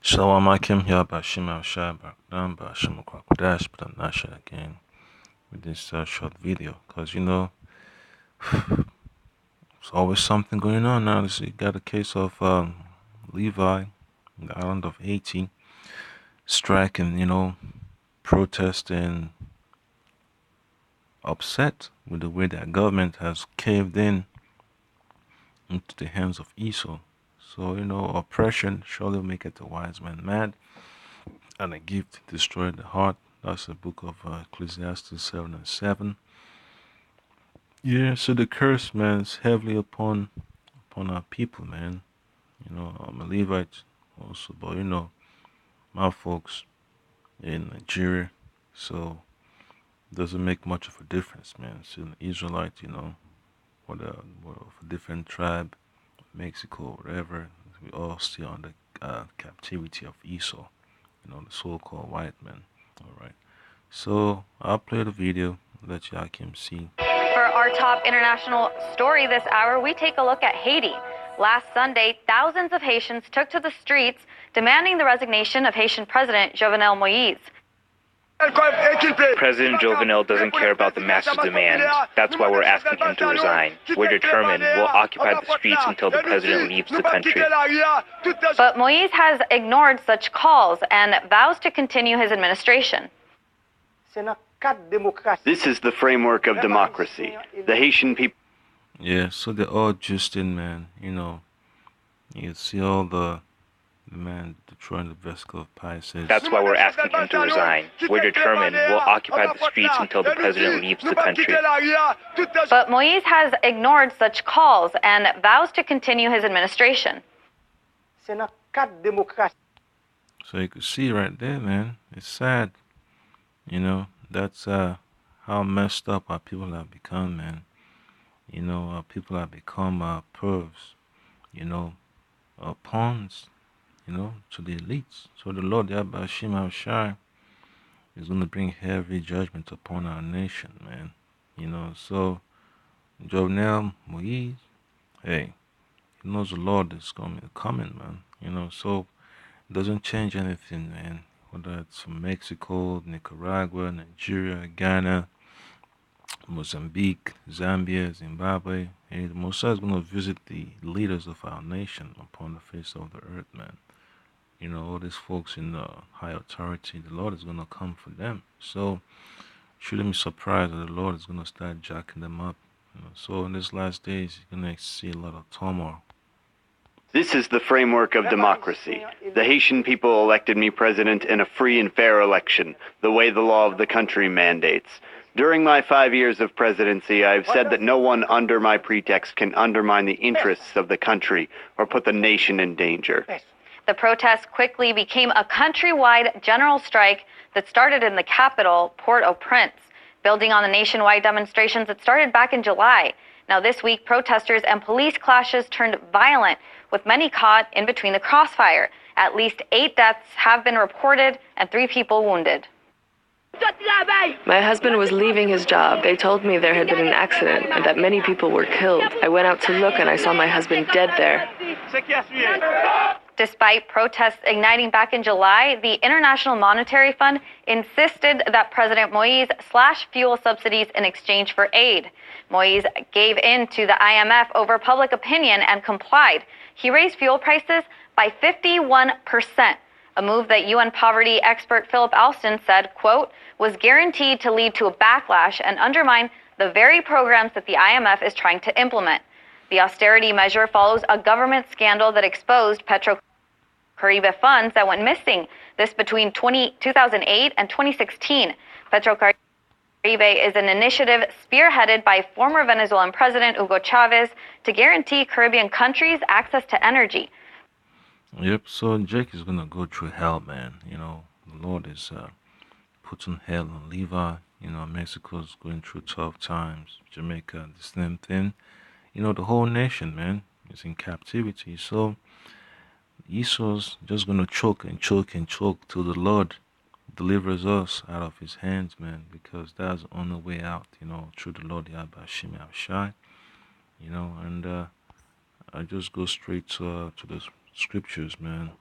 Shalom Akim here by Shima Shai Barakdam by Shima Kwakwadash, but I'm not sure again with this short video because there's always something going on now. You got a case of Levi in the island of Haiti striking, protesting, upset with the way that government has caved in into the hands of Esau. So, oppression surely will make it a wise man mad, and a gift destroyed the heart. That's the book of Ecclesiastes 7 and 7. Yeah, so the curse, man, is heavily upon our people, man. I'm a Levite also, but my folks in Nigeria, so it doesn't make much of a difference, man. So an Israelite, what of a different tribe, Mexico, whatever, we all still under captivity of Esau, the so-called white man. All right. So I'll play the video, let y'all can see. For our top international story this hour, we take a look at Haiti. Last Sunday, thousands of Haitians took to the streets demanding the resignation of Haitian President Jovenel Moïse. President Jovenel doesn't care about the masses' demands. That's why we're asking him to resign. We're determined we'll occupy the streets until the president leaves the country. But Moïse has ignored such calls and vows to continue his administration. This is the framework of democracy. The Haitian people. Yeah, so they're all just in, man. You see all the man destroying the vesicle of Pisces. That's why we're asking him to resign. We're determined we'll occupy the streets until the president leaves the country. But Moïse has ignored such calls and vows to continue his administration. So you can see right there, man. It's sad. That's how messed up our people have become, man. Our people have become pervs, pawns, to the elites. So the Lord Yahweh Shema Shai is going to bring heavy judgment upon our nation, man. So Jovenel Moïse, hey, he knows the Lord is coming, man. So it doesn't change anything, man. Whether it's from Mexico, Nicaragua, Nigeria, Ghana, Mozambique, Zambia, Zimbabwe, hey, the Messiah is going to visit the leaders of our nation upon the face of the earth, man. All these folks in high authority, the Lord is going to come for them. So shouldn't be surprised that the Lord is going to start jacking them up. So in these last days, you're going to see a lot of turmoil. This is the framework of democracy. The Haitian people elected me president in a free and fair election, the way the law of the country mandates. During my 5 years of presidency, I've said that no one under my pretext can undermine the interests of the country or put the nation in danger. The protest quickly became a countrywide general strike that started in the capital, Port-au-Prince, building on the nationwide demonstrations that started back in July. Now this week, protesters and police clashes turned violent, with many caught in between the crossfire. At least 8 deaths have been reported and 3 people wounded. My husband was leaving his job. They told me there had been an accident and that many people were killed. I went out to look and I saw my husband dead there. Despite protests igniting back in July, the International Monetary Fund insisted that President Moïse slash fuel subsidies in exchange for aid. Moïse gave in to the IMF over public opinion and complied. He raised fuel prices by 51%, a move that UN poverty expert Philip Alston said, quote, was guaranteed to lead to a backlash and undermine the very programs that the IMF is trying to implement. The austerity measure follows a government scandal that exposed Petrocaribe funds that went missing. This between 2008 and 2016. Petrocaribe is an initiative spearheaded by former Venezuelan President Hugo Chavez to guarantee Caribbean countries access to energy. Yep, so Jake is going to go through hell, man. The Lord is putting hell on Levi. Mexico's going through tough times. Jamaica, the same thing. The whole nation, man, is in captivity. So Esau's just going to choke and choke and choke till the Lord delivers us out of his hands, man, because that's the only way out, through the Lord Yahweh Shema Shai, and I just go straight to the scriptures, man.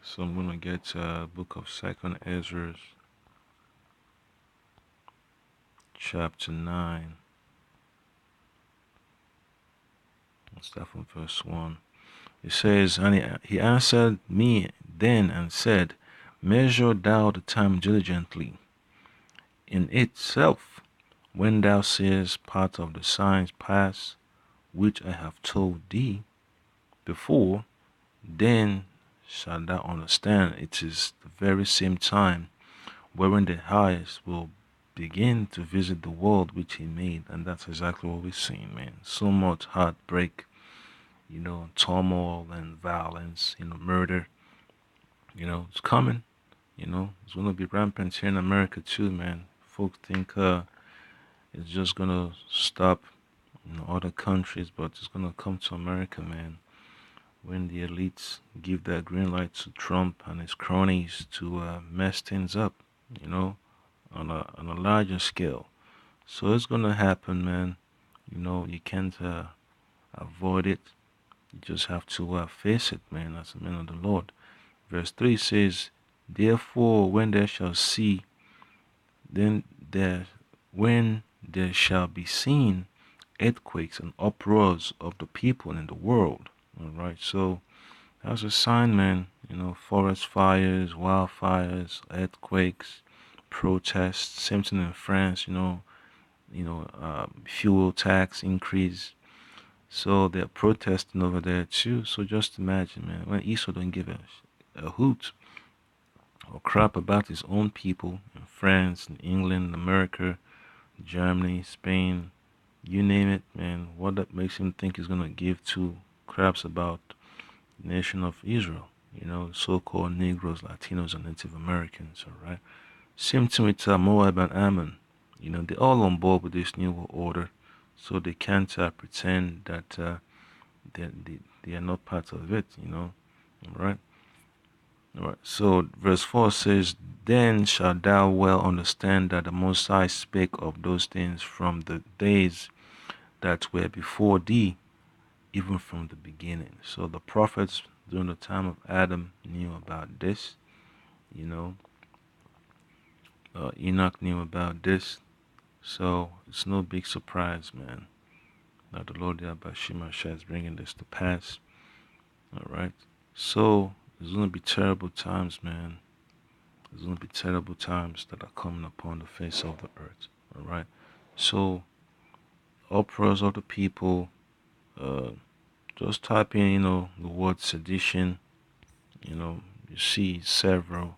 So I'm gonna get book of Second Ezra, chapter 9. Let's start from verse 1. It says, and he answered me then and said, measure thou the time diligently in itself, when thou seest part of the signs pass, which I have told thee before, then shalt thou understand it is the very same time wherein the highest will begin to visit the world which he made. And that's exactly what we're seeing, man. So much heartbreak, turmoil and violence, murder, it's coming. It's gonna be rampant here in America too, man. Folks think it's just gonna stop in other countries, but it's gonna come to America, man. When the elites give that green light to Trump and his cronies to mess things up, you know, on a larger scale. So it's gonna happen, man. You can't avoid it. You just have to face it, man, as a man of the Lord. Verse 3 says, therefore, when there shall see, then there, when there shall be seen earthquakes and uproars of the people in the world. All right, so that's a sign, man. Forest fires, wildfires, earthquakes, protests. Same thing in France. Fuel tax increase. So they're protesting over there too. So just imagine, man, when Esau don't give a hoot or crap about his own people in France, in England, America, Germany, Spain, you name it, man. What that makes him think he's gonna give two craps about the nation of Israel? So-called Negroes, Latinos, and Native Americans. All right. Same thing with Moab and Ammon. They're all on board with this new world order, so they can't pretend that they are not part of it. All right. All right. So verse 4 says, then shalt thou well understand that the Most High spake of those things from the days that were before thee, even from the beginning. So the prophets during the time of Adam knew about this. Enoch knew about this. So it's no big surprise, man, that the Lord Yahweh is bringing this to pass. All right. So there's going to be terrible times, man. There's going to be terrible times that are coming upon the face of the earth. All right. So uproars of the people. Just type in, the word sedition. You see several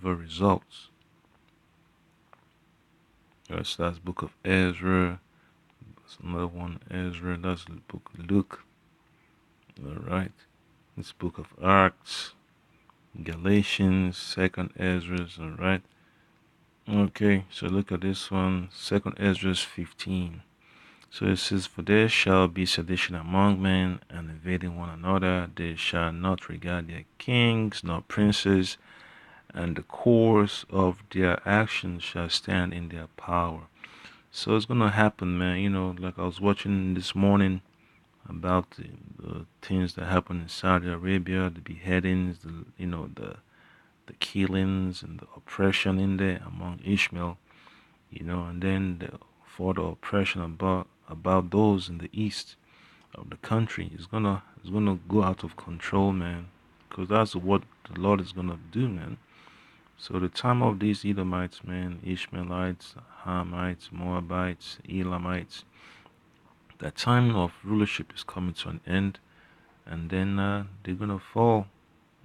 results. Yes, that's book of Ezra. That's another one, Ezra. That's the book of Luke. All right. This book of Acts, Galatians, Second Ezra. All right. Okay. So look at this one, Second Ezra 15. So it says, for there shall be sedition among men, and invading one another. They shall not regard their kings nor princes, and the course of their actions shall stand in their power. So it's gonna happen, man. Like I was watching this morning about the things that happen in Saudi Arabia, the beheadings, the killings and the oppression in there among Ishmael, and then the further oppression about those in the east of the country is gonna go out of control, man, because that's what the Lord is gonna do, man. So the time of these Edomites, man, Ishmaelites, Hamites, Moabites, Elamites, that time of rulership is coming to an end, and then they're gonna fall.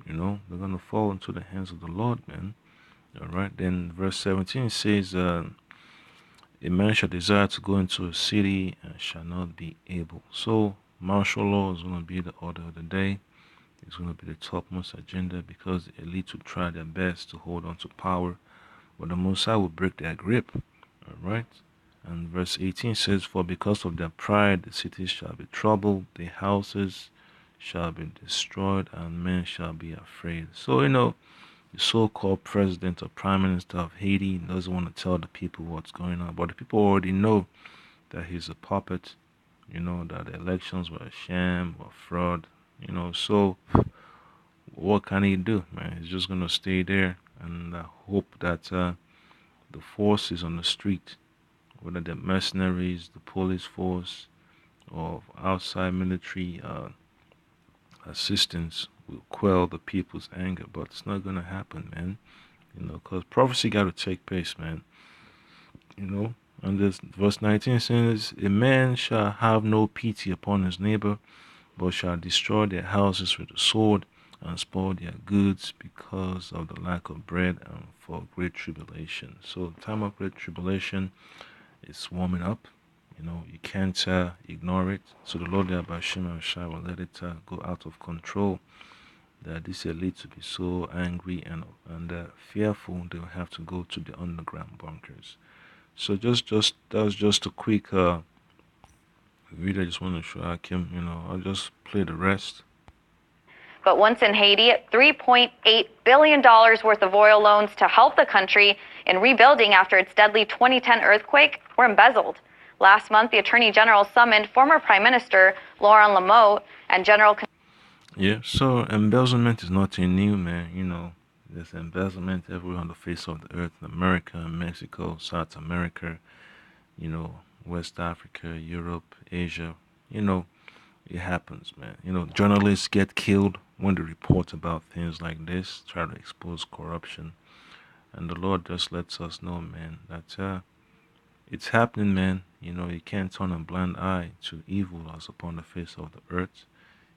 They're gonna fall into the hands of the Lord, man. All right. Then verse 17 says, "A man shall desire to go into a city and shall not be able." So martial law is gonna be the order of the day. It's gonna be the topmost agenda because the elite will try their best to hold on to power, but the Most High will break their grip. All right. And verse 18 says, "For because of their pride, the cities shall be troubled, the houses shall be destroyed, and men shall be afraid." So, the so-called president or prime minister of Haiti doesn't want to tell the people what's going on, but the people already know that he's a puppet, that the elections were a sham or fraud. So what can he do, man? He's just gonna stay there and hope that the forces on the street, whether they're mercenaries, the police force, or outside military assistance, will quell the people's anger. But it's not gonna happen, man. Because prophecy got to take place, man. You know, and this verse 19 says, "A man shall have no pity upon his neighbor, but shall destroy their houses with the sword, and spoil their goods because of the lack of bread and for great tribulation." So the time of great tribulation is warming up. You can't ignore it. So the Lord Yahweh Shai will let it go out of control. That this elite to be so angry and fearful, they'll have to go to the underground bunkers. So just that was just a quick video. I just want to show Hakim. I'll just play the rest. But once in Haiti, $3.8 billion worth of oil loans to help the country in rebuilding after its deadly 2010 earthquake were embezzled. Last month, the Attorney General summoned former Prime Minister Laurent Lamotte and General. Yeah, so embezzlement is nothing new, man. There's embezzlement everywhere on the face of the earth, in America, Mexico, South America, West Africa, Europe, Asia. It happens, man. Journalists get killed when they report about things like this, try to expose corruption. And the Lord just lets us know, man, that it's happening, man. You can't turn a blind eye to evil as upon the face of the earth.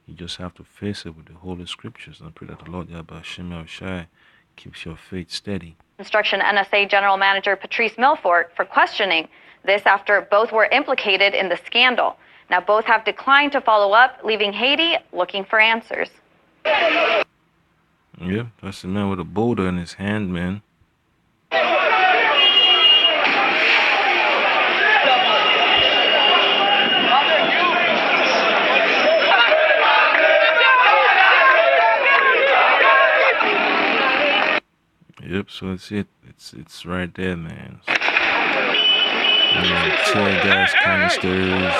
You just have to face it with the Holy Scriptures and pray that the Lord Yahweh Shemel Shai keeps your faith steady. Construction NSA General Manager Patrice Milfort for questioning this after both were implicated in the scandal. Now both have declined to follow up, leaving Haiti looking for answers. Yeah, that's the man with a boulder in his hand, man. Yep, so it's it. It's right there, man. Tear gas canisters,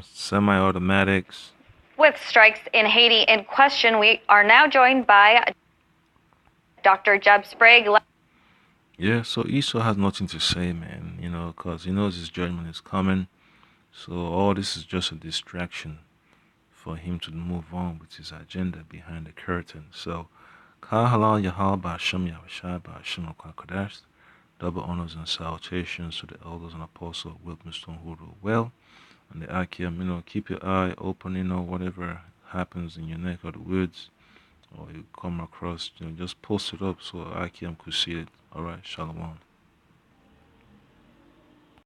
semi-automatics. With strikes in Haiti in question, we are now joined by Dr. Jeb Sprague. Yeah, so Esau has nothing to say, man, because he knows his judgment is coming. So all this is just a distraction for him to move on with his agenda behind the curtain. So, Ka halal yahal ba'ashem yahweh ba'ashem al-Kodesh. Double honors and salutations to the elders and apostles of Wilmington who rule well. And the Akim, keep your eye open, whatever happens in your neck of the woods or you come across, just post it up so Akim could see it. Alright, Shalom.